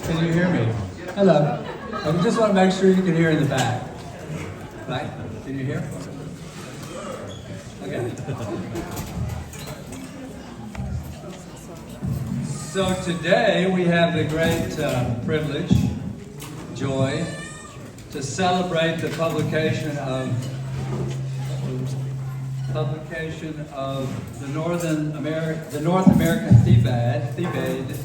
Can you hear me? Hello. I just want to make sure you can hear in the back. Right? Can you hear? Okay. So today we have the great privilege, joy, to celebrate the publication of the North American Thebaid,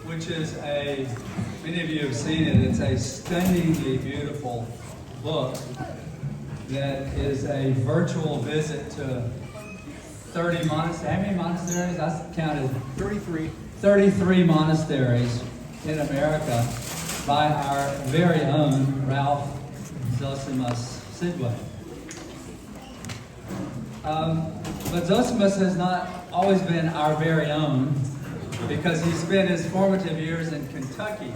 which is many of you have seen it, it's a stunningly beautiful book that is a virtual visit to 30 monasteries. How many monasteries? I counted 33 monasteries in America by our very own Ralph Zosimas Sidway. But Zosimas has not always been our very own, because he spent his formative years in Kentucky,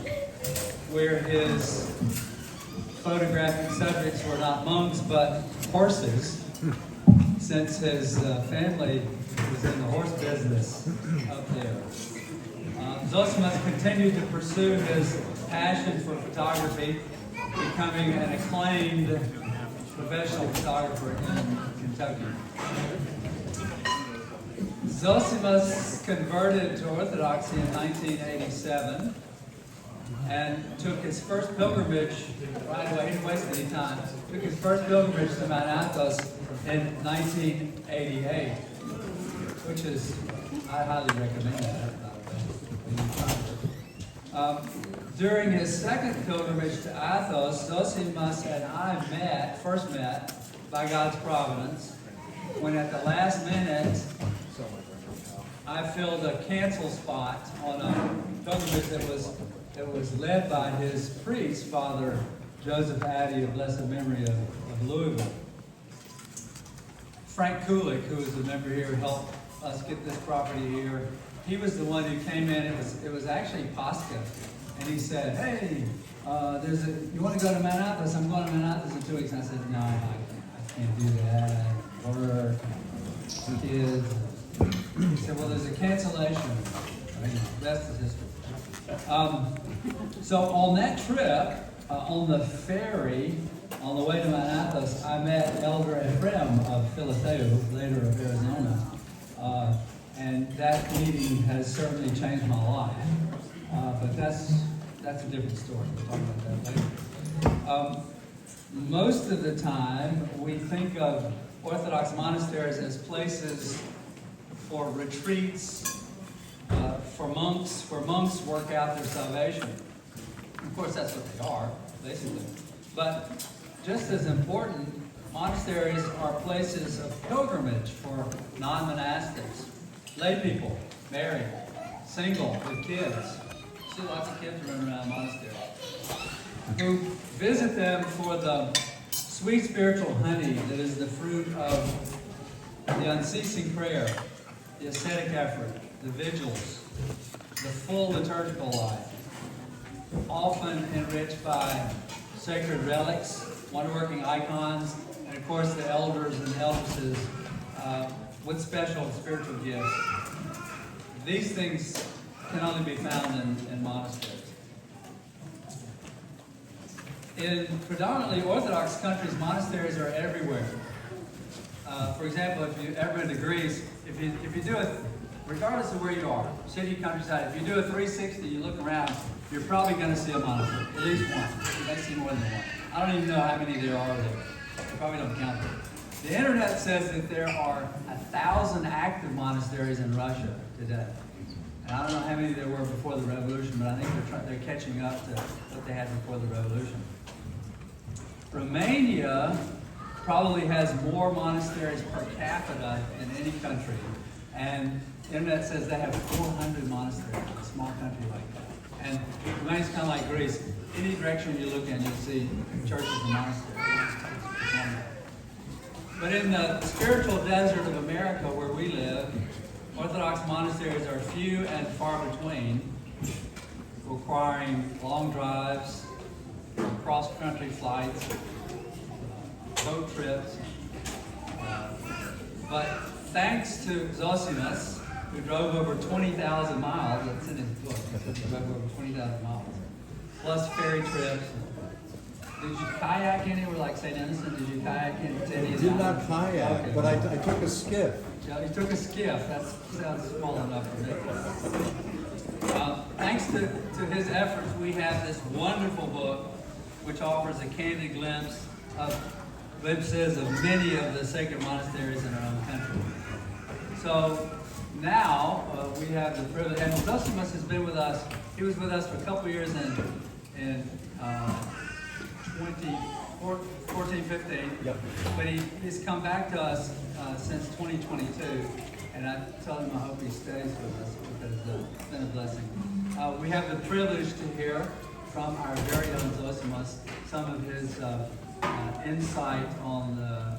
where his photographic subjects were not monks but horses, since his family was in the horse business up there. Zosimas continued to pursue his passion for photography, becoming an acclaimed professional photographer in Kentucky. Zosimas converted to Orthodoxy in 1987 and took his first pilgrimage, right away, he didn't waste any time, took his first pilgrimage to Mount Athos in 1988, which is, I highly recommend that. During his second pilgrimage to Athos, Zosimas and I first met by God's providence, when at the last minute I filled a cancel spot on a pilgrimage that was led by his priest, Father Joseph Addy of blessed memory of Louisville. Frank Kulik, who is a member here, helped us get this property here. He was the one who came in. It was actually Pascha, and he said, "Hey, you want to go to Mount Athos? I'm going to Mount Athos in 2 weeks." And I said, "No, I can't do that. Work, kids." He said, "Well, there's a cancellation." That's the history. So on that trip, on the ferry, on the way to Mount Athos, I met Elder Ephraim of Philadelphia, later of Arizona. And that meeting has certainly changed my life. But that's a different story. We'll talk about that later. Most of the time, we think of Orthodox monasteries as places for retreats, for monks, where monks work out their salvation. Of course, that's what they are, basically. But just as important, monasteries are places of pilgrimage for non-monastics. Lay people, married, single, with kids. See lots of kids running around monasteries. Who visit them for the sweet spiritual honey that is the fruit of the unceasing prayer, the ascetic effort, the vigils, the full liturgical life, often enriched by sacred relics, wonder-working icons, and of course the elders and eldresses with special spiritual gifts. These things can only be found in monasteries. In predominantly Orthodox countries, monasteries are everywhere. For example, if you ever been to Greece, if you do it, regardless of where you are, city, countryside, if you do a 360, you look around, you're probably going to see a monastery, at least one. You may see more than one. I don't even know how many there are there. You probably don't count them. The internet says that there are 1,000 active monasteries in Russia today. And I don't know how many there were before the revolution, but I think they're catching up to what they had before the revolution. Romania probably has more monasteries per capita than any country. And the internet says they have 400 monasteries in a small country like that. And Romania's kind of like Greece. Any direction you look in, you'll see churches and monasteries. But in the spiritual desert of America where we live, Orthodox monasteries are few and far between, requiring long drives, cross-country flights, boat trips. But thanks to Zosimas who drove over 20,000 miles. That's in his book. He drove over 20,000 miles. Plus ferry trips. Did you kayak anywhere, like St. Innocent? Did you kayak in any of I did not kayak, okay. but I took a skiff. Yeah, you took a skiff. That sounds small enough for me. Thanks to his efforts, we have this wonderful book, which offers a candid glimpses of many of the sacred monasteries in our own country. So now we have the privilege, and Zosimas has been with us. He was with us for a couple of years in 2014, 15. Yep. But he's come back to us since 2022, and I told him I hope he stays with us because it's been a blessing. We have the privilege to hear from our very own Zosimas some of his insight on the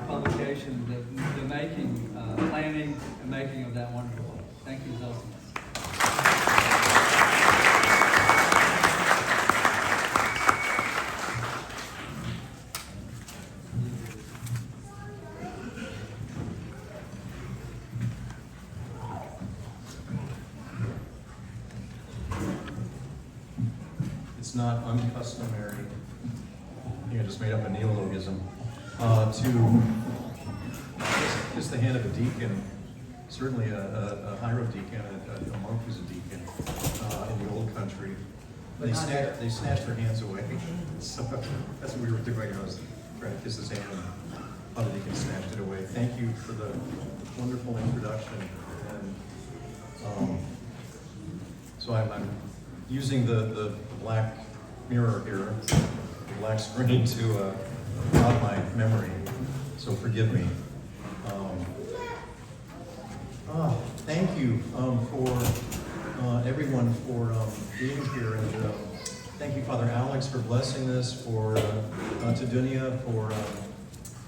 publication, the making, planning and making of that wonderful book. Thank you, Zosimas. It's not uncustomary, I think I just made up a neologism, to kiss the hand of a deacon, certainly a hierodeacon, a monk who's a deacon in the old country. They snatched their hands away. So that's what we were doing. I was trying to kiss his hand, and other deacon snatched it away. Thank you for the wonderful introduction. And so I'm using the black mirror here, the black screen to cloud my memory, so forgive me. Thank you for everyone for being here, and thank you, Father Alex, for blessing this, for to Dunya for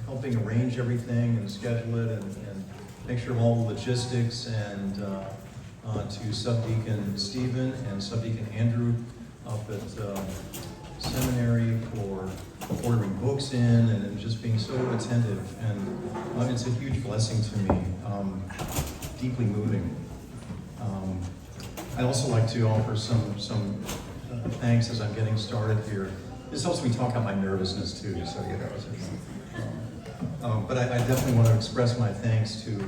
helping arrange everything and schedule it and make sure of all the logistics, and to Subdeacon Stephen and Subdeacon Andrew up at seminary for ordering books in and just being so attentive. And it's a huge blessing to me, deeply moving. I'd also like to offer some thanks as I'm getting started here. This helps me talk out my nervousness too, so you know. But I definitely want to express my thanks to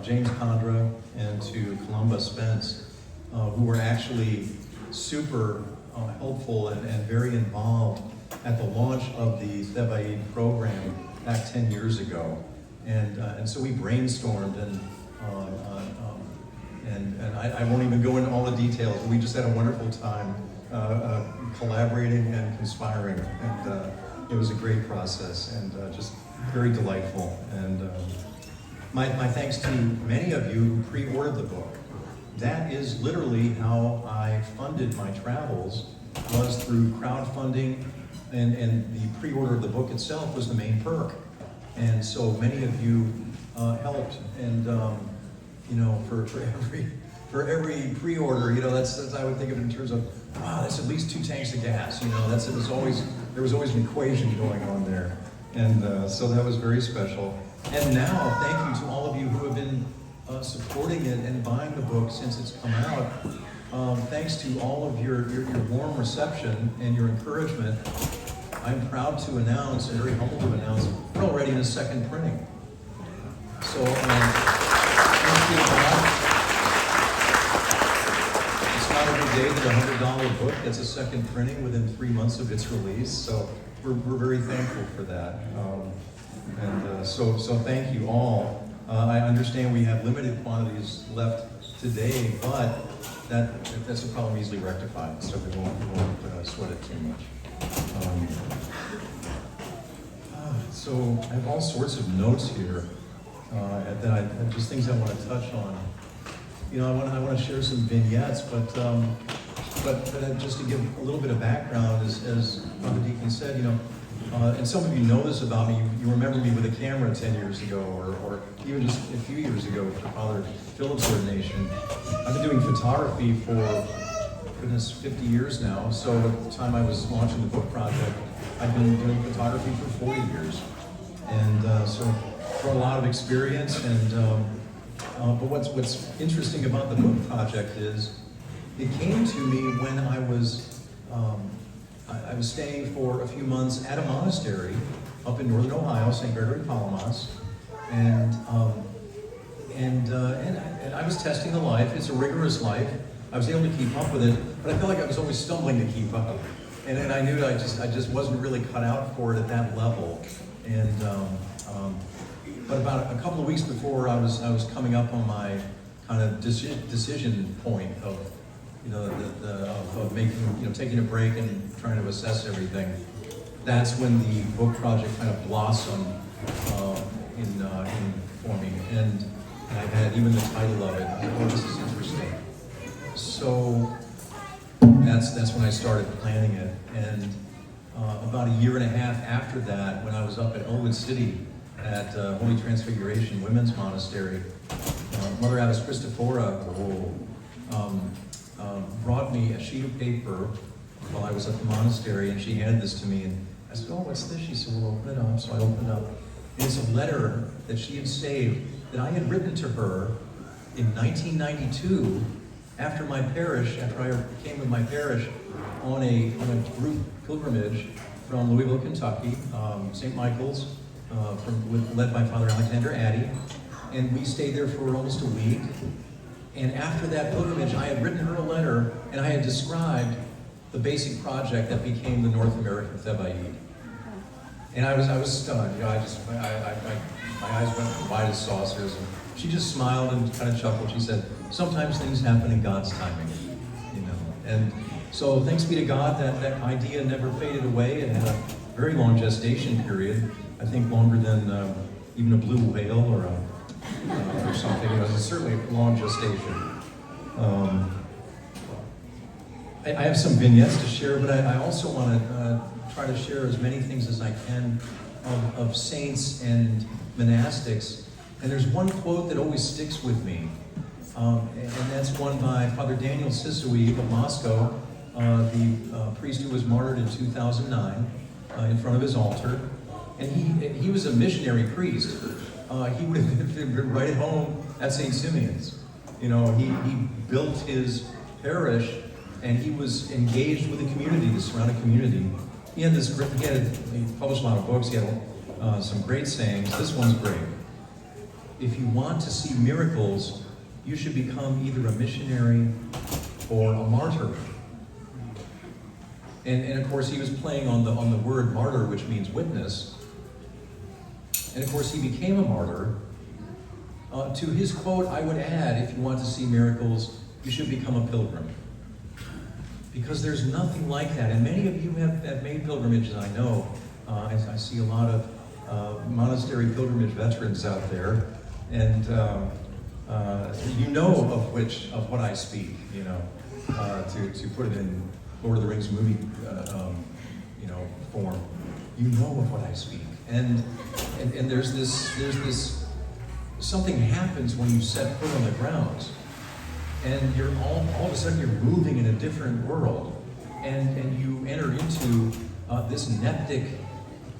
James Condra and to Columba Spence, who were actually super helpful and very involved at the launch of the Thebaid program back 10 years ago. And so we brainstormed, and I won't even go into all the details. We just had a wonderful time collaborating and conspiring, and it was a great process and just very delightful. And my thanks to many of you who pre-ordered the book. That is literally how I funded my travels, was through crowdfunding, and the pre-order of the book itself was the main perk. And so many of you helped, and you know, for every pre-order, you know, that's I would think of it in terms of, wow, that's at least 2 tanks of gas. You know, there was always an equation going on there, and so that was very special. And now, thank you to all of you who have been supporting it and buying the book since it's come out. Thanks to all of your warm reception and your encouragement, I'm proud to announce, and very humbled to announce, we're already in a second printing. So, thank you, God. It's not every day that a $100 book gets a second printing within 3 months of its release, so we're very thankful for that. So thank you all. I understand we have limited quantities left today, but that's a problem easily rectified, so we won't sweat it too much. So I have all sorts of notes here that just things I want to touch on. You know, I want to share some vignettes, but just to give a little bit of background, as Father Deacon said, you know, and some of you know this about me. You remember me with a camera 10 years ago, or even just a few years ago for Father Philip's ordination. I've been doing photography for, goodness, 50 years now. So at the time I was launching the book project, I've been doing photography for 40 years. And so for a lot of experience, and But what's interesting about the book project is it came to me when I was staying for a few months at a monastery up in northern Ohio, St. Gregory Palamas, and I was testing the life. It's a rigorous life. I was able to keep up with it, but I felt like I was always stumbling to keep up. And I knew I just wasn't really cut out for it at that level. And but about a couple of weeks before I was coming up on my kind of decision point of of making taking a break and trying to assess everything. That's when the book project kind of blossomed for me, and I had even the title of it. Oh, this is interesting. So that's when I started planning it, and about a year and a half after that, when I was up at Elwood City at Holy Transfiguration Women's Monastery, Mother Abbess Christophora brought me a sheet of paper while I was at the monastery, and she handed this to me, and I said, "Oh, what's this?" She said, "Well, open it up." So I opened it up. It's a letter that she had saved that I had written to her in 1992 after I came with my parish on a group pilgrimage from Louisville, Kentucky, St. Michael's, led by Father Alexander Addy, and we stayed there for almost a week. And after that pilgrimage, I had written her a letter, and I had described the basic project that became the North American Thebaid. And I was stunned. My eyes went wide as saucers. And she just smiled and kind of chuckled. She said, "Sometimes things happen in God's timing." And so thanks be to God that idea never faded away. It had a very long gestation period. I think longer than even a blue whale or something. It's certainly a long gestation. I have some vignettes to share, but I also want to try to share as many things as I can of saints and monastics. And there's one quote that always sticks with me, and that's one by Father Daniel Sidway of Moscow, the priest who was martyred in 2009 in front of his altar. And he was a missionary priest. He would have been right at home at St. Symeon's. He built his parish, and he was engaged with the community, the surrounding community. He published a lot of books. He had some great sayings. This one's great. If you want to see miracles, you should become either a missionary or a martyr. And of course, he was playing on the word martyr, which means witness. And of course, he became a martyr. To his quote, I would add, if you want to see miracles, you should become a pilgrim. Because there's nothing like that. And many of you have made pilgrimages, I know. I see a lot of monastery pilgrimage veterans out there. And you know of what I speak, to put it in Lord of the Rings movie form. You know of what I speak. And there's this something happens when you set foot on the ground, and you're all of a sudden you're moving in a different world, and you enter into this neptic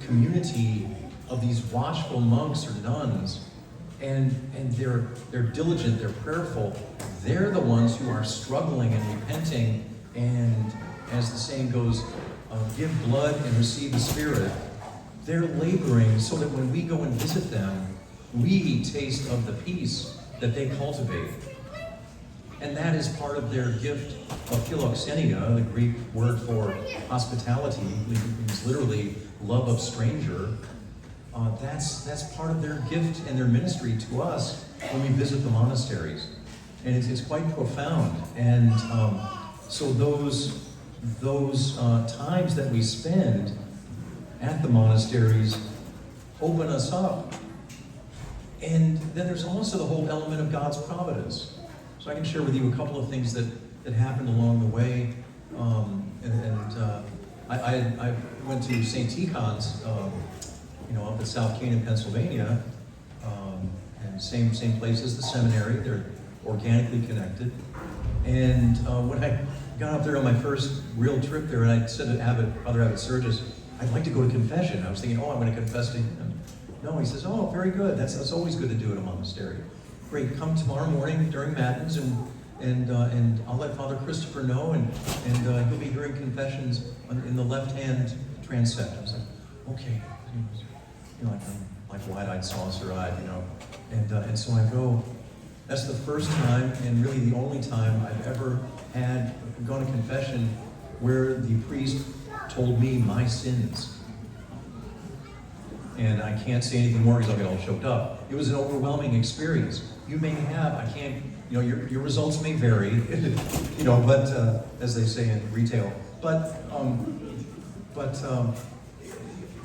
community of these watchful monks or nuns, and they're diligent, they're prayerful. They're the ones who are struggling and repenting, and as the saying goes, give blood and receive the Spirit. They're laboring so that when we go and visit them, we taste of the peace that they cultivate. And that is part of their gift of philoxenia, the Greek word for hospitality, means literally love of stranger. That's part of their gift and their ministry to us when we visit the monasteries. And it's quite profound. And so those times that we spend at the monasteries open us up. And then there's also the whole element of God's providence. So I can share with you a couple of things that happened along the way. I went to St. Tikhon's, up at South Canaan, Pennsylvania, and same place as the seminary. They're organically connected. And when I got up there on my first real trip there, and I said to Father Abbot Sergius, I'd like to go to confession. I was thinking, I'm going to confess to him. No, he says, very good. That's always good to do at a monastery. great, come tomorrow morning during Matins, and I'll let Father Christopher know, and he'll be hearing confessions in the left-hand transept. I was like, okay, I'm like wide-eyed, saucer-eyed, and so I go. That's the first time, and really the only time I've ever gone to confession where the priest told me my sins. And I can't say anything more because I'll get all choked up. It was an overwhelming experience. You may have, I can't, your results may vary, but as they say in retail. But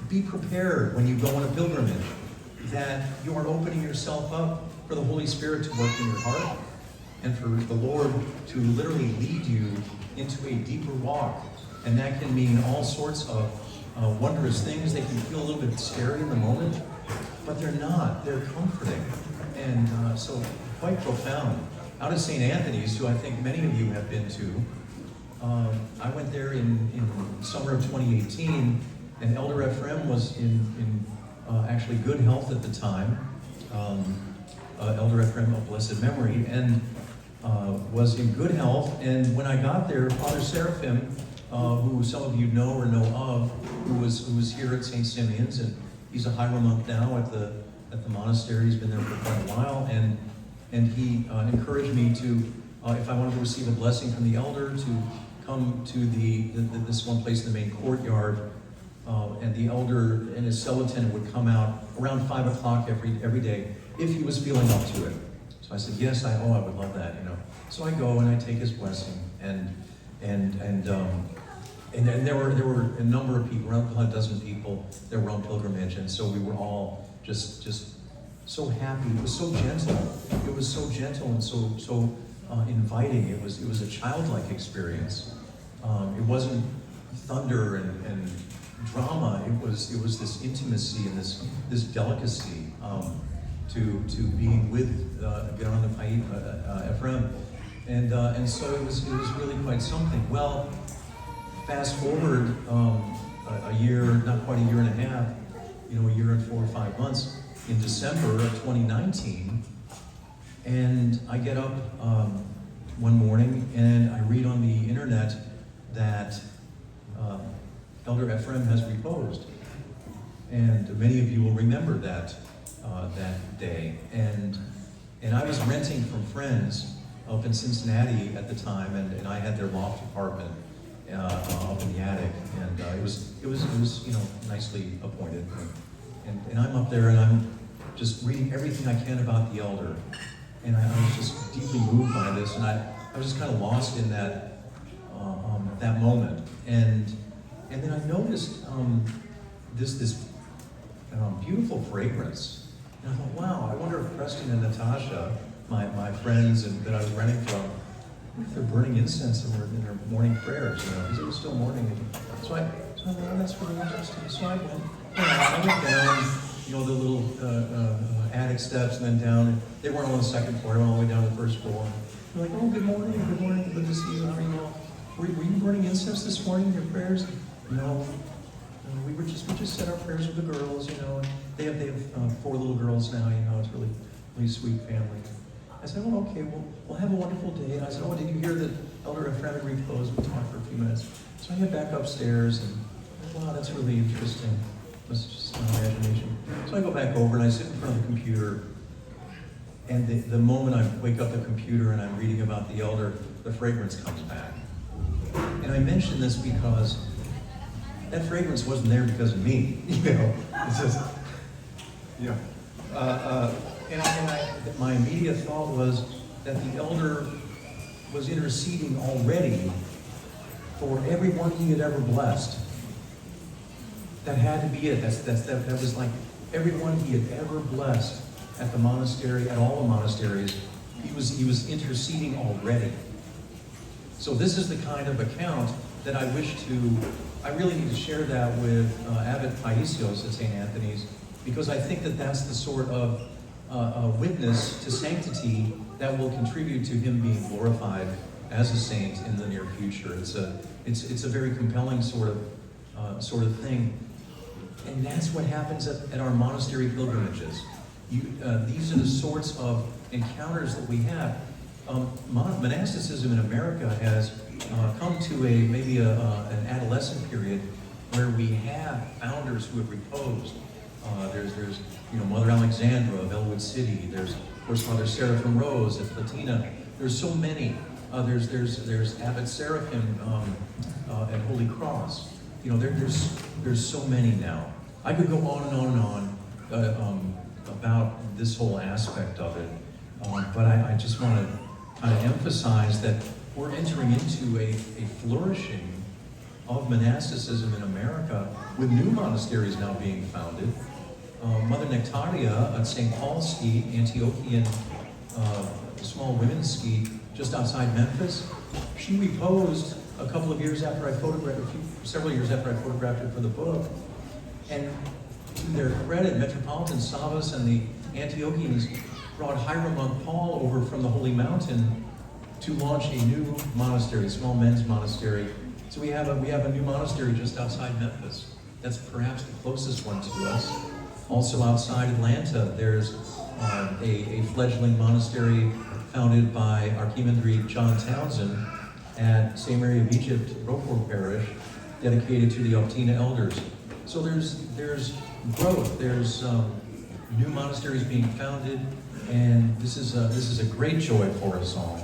be prepared when you go on a pilgrimage that you are opening yourself up for the Holy Spirit to work in your heart and for the Lord to literally lead you into a deeper walk. And that can mean all sorts of wondrous things. They can feel a little bit scary in the moment, but they're not. They're comforting. And so quite profound. Out of St. Anthony's, who I think many of you have been to, I went there in summer of 2018, and Elder Ephraim was in actually good health at the time. Elder Ephraim of blessed memory, and was in good health. And when I got there, Father Seraphim, who some of you know or know of, who was here at St. Symeon's, and he's a higher monk now at the monastery. He's been there for quite a while, and he encouraged me to, if I wanted to receive a blessing from the elder, to come to this one place in the main courtyard, and the elder and his cell attendant would come out around 5 o'clock every day if he was feeling up to it. So I said, yes, I would love that, So I go and I take his blessing, and there were a number of people, around a dozen people that were on pilgrimage, and so we were all just so happy. It was so gentle. It was so gentle and so inviting. It was a childlike experience. It wasn't thunder and drama. It was this intimacy and this delicacy to being with Ephraim, and so it was really quite something. Well, fast forward a year, not quite a year and a half, a year and 4 or 5 months, in December of 2019, and I get up one morning and I read on the internet that Elder Ephraim has reposed. And many of you will remember that day. And I was renting from friends up in Cincinnati at the time, and I had their loft apartment up in the attic, and it was nicely appointed. And I'm up there and I'm just reading everything I can about the elder. And I was just deeply moved by this, and I was just kind of lost in that moment. And then I noticed this beautiful fragrance. And I thought, wow, I wonder if Preston and Natasha, my friends that I was renting from, if they're burning incense in their morning prayers, because it was still morning. So I thought, oh, that's really interesting. So I went down, the little attic steps, and then down. And they weren't on the second floor. I went all the way down to the first floor. They're like, oh, good morning, good to see you. How are you all? Were you burning incense this morning in your prayers? No. We just said our prayers with the girls, and they have 4 little girls now, it's really, really sweet family. I said, well, okay, we'll have a wonderful day. And I said, oh, did you hear that Elder Ephraim had reposed? We talked for a few minutes. So I head back upstairs, and wow, that's really interesting. It was just my imagination. So I go back over and I sit in front of the computer, and the moment I wake up the computer and I'm reading about the elder, the fragrance comes back. And I mention this because that fragrance wasn't there because of me, It's just, my immediate thought was that the elder was interceding already for everyone he had ever blessed. That had to be it. That was like everyone he had ever blessed at the monastery, at all the monasteries. He was interceding already. So this is the kind of account that I really need to share that with Abbot Paisios at St. Anthony's, because I think that that's the sort of witness to sanctity that will contribute to him being glorified as a saint in the near future. It's a very compelling sort of thing, and that's what happens at our monastery pilgrimages. These are the sorts of encounters that we have. Monasticism in America has come to maybe an adolescent period where we have founders who have reposed. There's Mother Alexandra of Elwood City. There's of course Mother Seraphim Rose at Platina. There's so many. There's Abbot Seraphim at Holy Cross. There's so many now. I could go on and on and on about this whole aspect of it, but I just want to kind of emphasize that we're entering into a flourishing of monasticism in America, with new monasteries now being founded. Mother Nectaria at St. Paul's Ski, Antiochian small women's ski just outside Memphis, she reposed a couple of years after I photographed, several years after I photographed her for the book. And to their credit, Metropolitan Savas and the Antiochians brought Hiram Monk Paul over from the Holy Mountain to launch a new monastery, a small men's monastery. So we have a new monastery just outside Memphis. That's perhaps the closest one to us. Also outside Atlanta, there's a fledgling monastery founded by Archimandrite John Townsend at St. Mary of Egypt, Rockport Parish, dedicated to the Optina elders. So there's growth, there's new monasteries being founded, and this is a great joy for us all.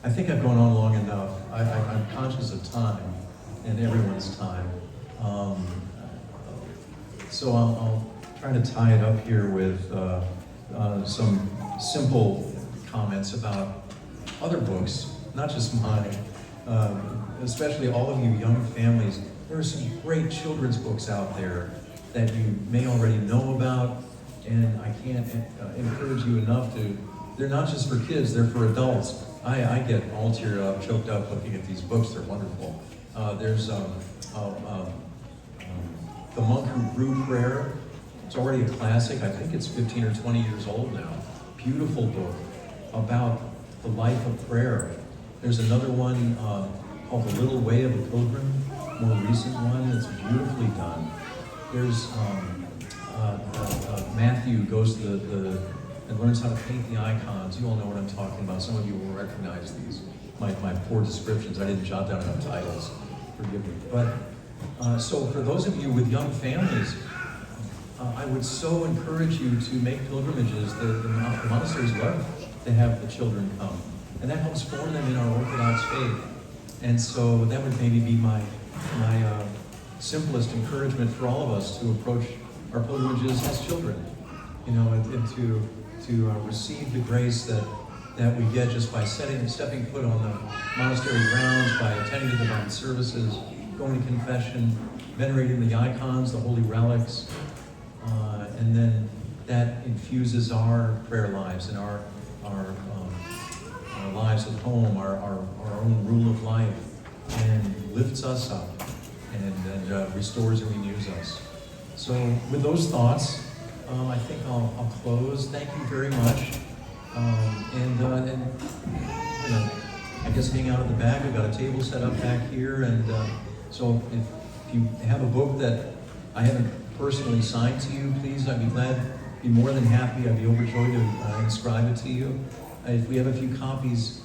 I think I've gone on long enough. I'm conscious of time and everyone's time. So I'll try to tie it up here with some simple comments about other books, not just mine, especially all of you young families. There are some great children's books out there that you may already know about, and I can't encourage you enough to. They're not just for kids, they're for adults. I get all teared up, choked up looking at these books. They're wonderful. There's The Monk Who Grew Prayer. It's already a classic. I think it's 15 or 20 years old now. Beautiful book about the life of prayer. There's another one called The Little Way of a Pilgrim, more recent one that's beautifully done. There's Matthew goes to and learns how to paint the icons. You all know what I'm talking about. Some of you will recognize these. My poor descriptions. I didn't jot down enough titles. Forgive me. But so for those of you with young families, I would so encourage you to make pilgrimages. The monasteries love to have the children come, and that helps form them in our Orthodox faith. And so that would maybe be my simplest encouragement for all of us to approach our pilgrimages as children, and to receive the grace that we get just by stepping foot on the monastery grounds, by attending the divine services, going to confession, venerating the icons, the holy relics, and then that infuses our prayer lives and our lives at home, our own rule of life, and lifts us up and restores and renews us. So with those thoughts, I think I'll close. Thank you very much. And I guess hang out at the back. We've got a table set up back here, and so if you have a book that I haven't personally signed to you, please, I'd be more than happy. I'd be overjoyed to inscribe it to you. If we have a few copies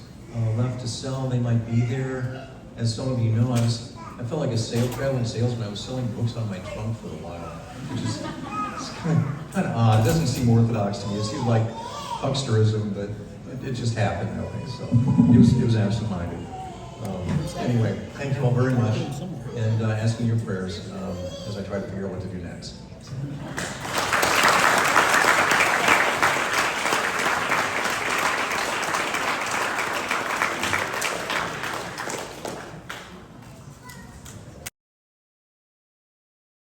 left to sell, they might be there. As some of you know, I felt like a traveling salesman. I was selling books on my trunk for a while, which is kind of odd. It doesn't seem orthodox to me. It seems like hucksterism, but it just happened that way. So it was absent-minded. Anyway, thank you all very much, and asking your prayers as I try to figure out what to do next.